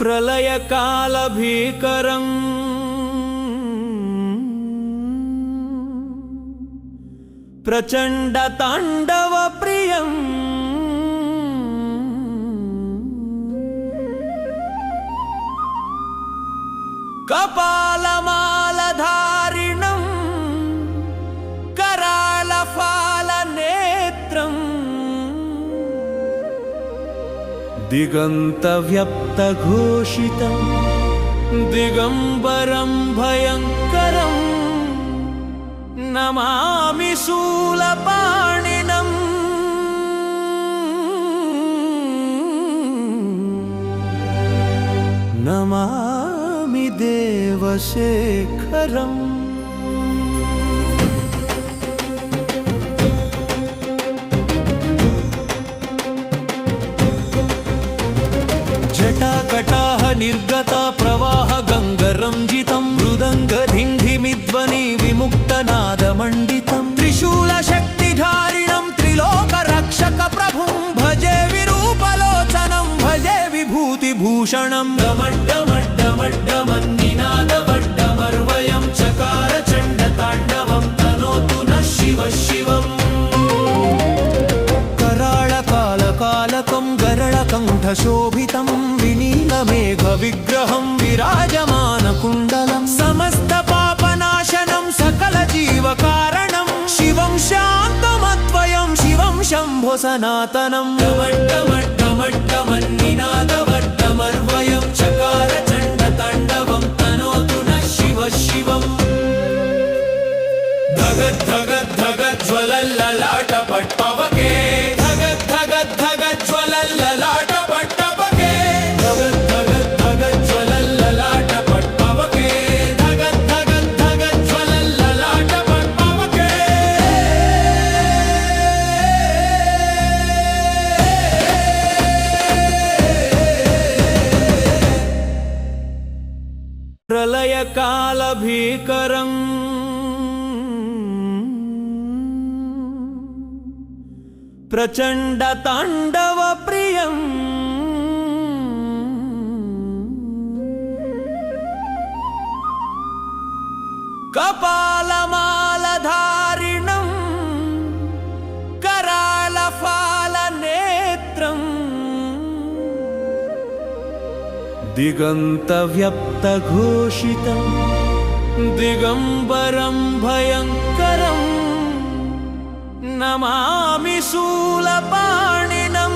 ప్రళయకాల భీకరం ప్రచండ తాండవ ప్రియం కపాలమాలధారిణం करालफालनेत्रं दिगन्तव्यप्तघोषितं दिगम्बरं भयङ्करं नमामि शूलपाणिनं नमामि देवशेखरम् जटाकटाह निर्गता प्रवाह गंगरंजितं मृदंगधिंधिमिध्वनि विमुक्तनादमण्डितं त्रिशूलशक्तिधारिणं त्रिलोकरक्षक प्रभुं भजे विरूपलोचनं भजे विभूतिभूषणं डमड्डमड्डमड्डमन्निनादवड्डमर्वयं चकार चण्डताण्डवं तनोतु नः शिवः शिवम् कराळकालकालकं गरळकण्ठशोभितं विनीलमेघविग्रहं विराजमानकुण्डलं समस्तपापनाशनं सकलजीवकारणं शिवं शान्तमद्वयं शिवं शम्भो सनातनं डमड्डमड्डमड्डमन्निनादवड्डमर्वयं चकार चण्डताण्डवं तनोतु नः शिवः शिवम् धगद्धगद्धगज्ज्वलल्ललाटपट्पवके प्रलयकाल भीकरं प्रचंड तांडव प्रियं कपालमालधारिणं करालफालनेत्रं दिगन्तव्यप्तघोषितं दिगम्बरं भयङ्करं नमामि शूलपाणिनं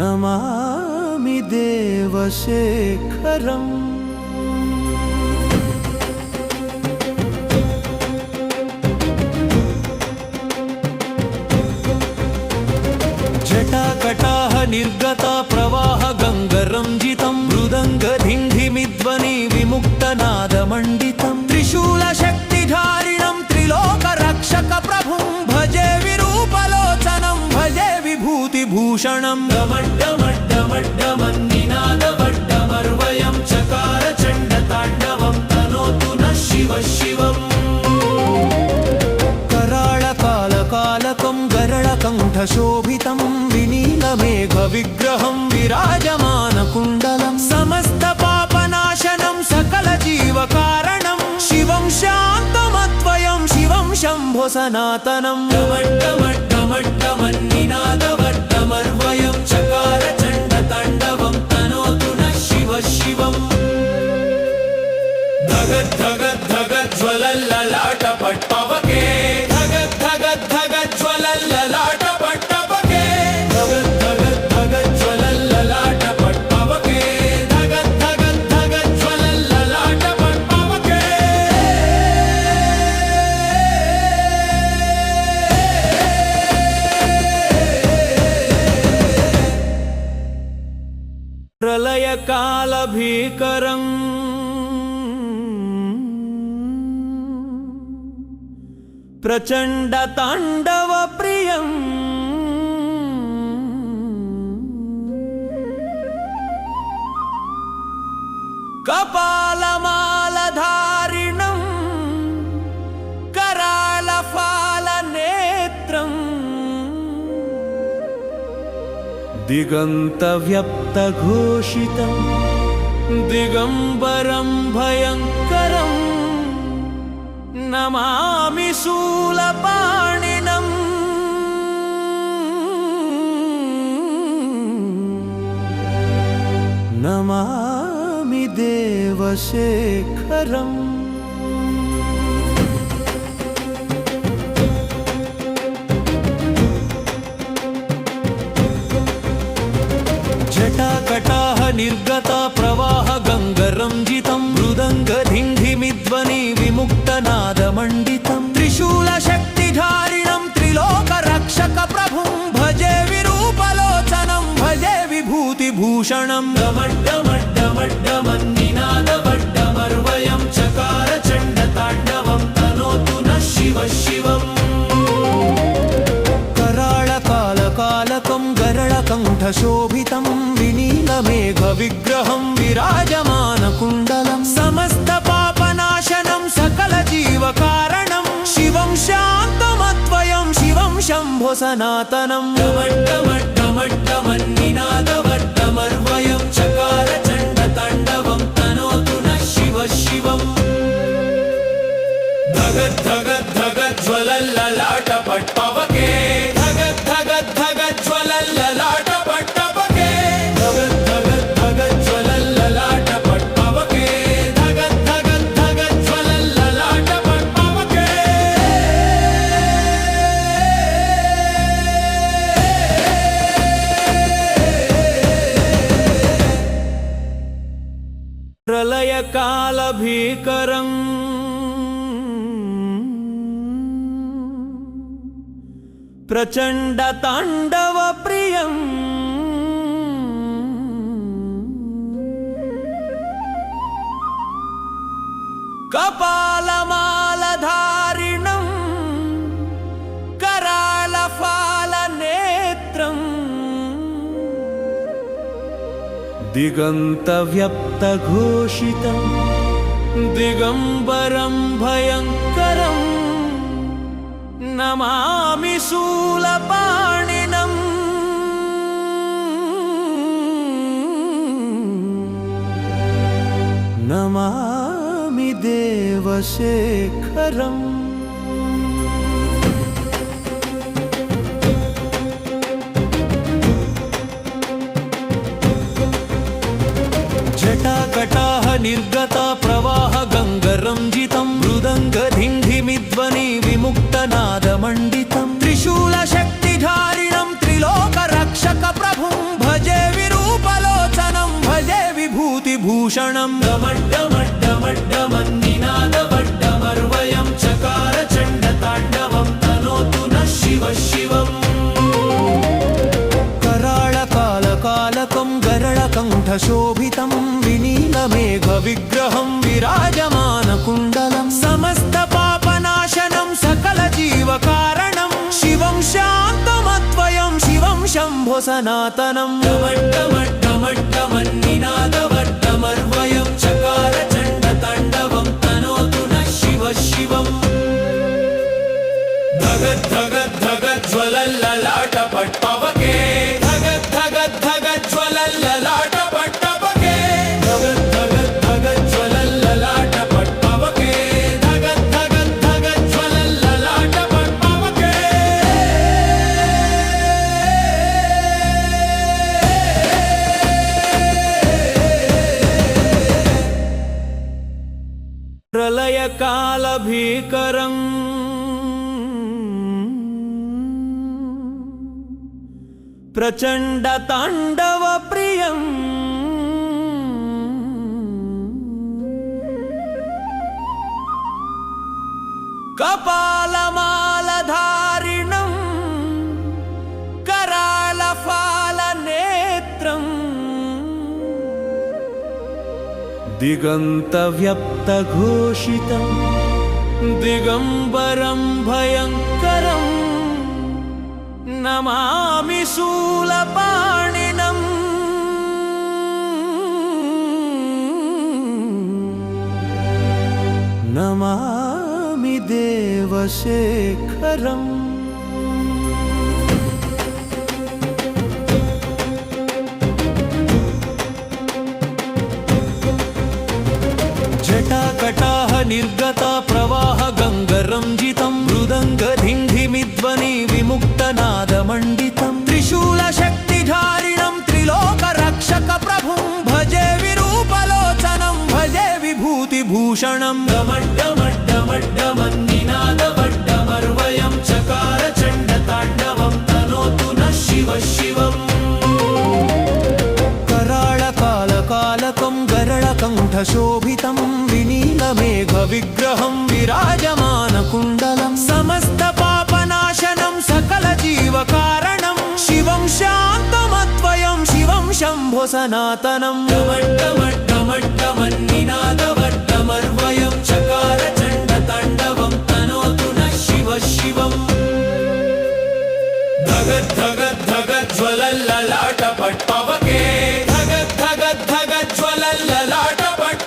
नमामि देवशेखरम् जटाकटाह निर्गता प्रवाह गंगरंजितं मृदंगधिंधिमिध्वनि विमुक्तनादमण्डितं त्रिशूलशक्तिधारिणं त्रिलोकरक्षक प्रभुं भजे विरूपलोचनं भजे विभूतिभूषणं डमड्डमड्डमड्डमन्निनादवड्डमर्वयं चकार चण्डताण्डवं तनोतु नः शिवः शिवम् कराळकालकालकं गरळकण्ठशोभितं विनीलमेघविग्रहं विराजमानकुण्डलं समस्तपापनाशनं सकलजीवकारणं शिवं शान्तमद्वयं शिवं शम्भो सनातनं डमड्डमड्डमड्डमन्निनादवड्डमर्वयं चकार चण्डताण्डवं तनोतु नः शिवः शिवम् धगद्धगद्धगज्ज्वलल्ललाटपट्पवके धगद्धगद्धगज्ज्वलल्ललाटपट्पवके धगद्धगद्धगज्ज्वलल्ललाटपट्पवके धगद्धगद्धगज्ज्वलल्ललाटपट्पवके प्रलयकाल भीकरं प्रचंड तांडव प्रियं कपालमालधारिणं करालफालनेत्रं दिगन्तव्यक्तघोषितं दिगम्बरं भयङ्करं नमामि शूलपाणिनं नमामि देवशेखरम् जटाकटाह निर्गता प्रवाह गङ्गरञ्जितं मृदङ्गधिङ्घिमिध्वनि विमुक्तनादमण्डितं त्रिशूलशक्तिधारिणं त्रिलोकरक्षकप्रभुं भजे विरूपलोचनं भजे विभूतिभूषणं डमड्डमड्डमड्डमन्निनादवड्डमर्वयं चकार चण्डताण्डवं तनोतु नः शिवः शिवम् कराळकालकालकं गरळकण्ठशोभितं विनीलमेघविग्रहं विराजमानकुण्डलं समस्तपापनाशनं सकलजीवकारणं शिवं शान्तमद्वयं शिवं शम्भो सनातनं डमड्डमड्डमड्डमन्निनादवड्डमर्वयं चकार चण्डताण्डवं तनोतु नः शिवः शिवम् धगद् धगद् धगद् ज्वलल्ललाटपट्पवके धगद् धगद् धगद् ज्वलल्ललाटपट्टपके धगद् धगद् धगद् ज्वलल्ललाटपट्पवके धगद् धगद् धगद् ज्वलल्ललाटपट्पवके प्रलयकालभीकरम् प्रचण्डताण्डवप्रियम् कपालमालधारिणं करालफालनेत्रम् दिगन्तव्यक्तघोषितं दिगम्बरं भयङ्करम् नमामि शूलपाणिनं नमामि देवशेखरम् जटाकटाह निर्गता प्रवाह गङ्गरञ्जितं मृदङ्गधिङ्घिमिध्वनि विमुक्तनादमण्डितं त्रिशूलशक्तिधारिणं त्रिलोकरक्षकप्रभुं भजे विरूपलोचनं भजे विभूतिभूषणं डमड्डमड्डमड्डमन्निनादवड्डमर्वयं चकार चण्डताण्डवं तनोतु नः शिवः शिवम् कराळकालकालकं गरळकण्ठशोभितं विनीलमेघविग्रहं विराजमानकुण्डलं समस्तपापनाशनं सकलजीवकारणं शिवं शान्तमद्वयं शिवं शम्भो सनातनं डमड्डमड्डमड्डमन्निनादवड्डमर्वयं चकार चण्डताण्डवं तनोतु नः शिवः शिवम् धगद् धगद् धगद् ज्वलल्ललाटपट्पवके धगद् धगद् धगद् ज्वलल्ललाटपट्टपके धगद् धगद् धगद् ज्वलल्ललाटपट्पवके धगद् धगद् धगद् ज्वलल्ललाटपट्पवके प्रलयकालभीकरम् प्रचण्डताण्डवप्रियम् कपालमालधारिणं करालफालनेत्रम् दिगन्तव्यक्तघोषितं दिगम्बरं भयङ्करम् नमामि शूलपाणिनं नमामि देवशेखरम् भीषणं डमड्डमड्डमड्डमन्निनादवड्डमर्वयं चकार चण्डताण्डवं तनोतु नः शिवः शिवम् कराळकालकालकं गरळकण्ठशोभितं विनीलमेघविग्रहं विराजमानकुण्डलं समस्तपापनाशनं सकलजीवकारणं शिवं शान्तमद्वयं शिवं शम्भो सनातनं डमड्डमड्डमड्डमन्निनादवड्डमर्वयं चकार चण्डताण्डवं तनोतु नः शिवः शिवम् धगद् धगद् धगद् ज्वलल्ललाटपट्पवके धगद् धगद् धगद् ज्वलल्ललाटपट्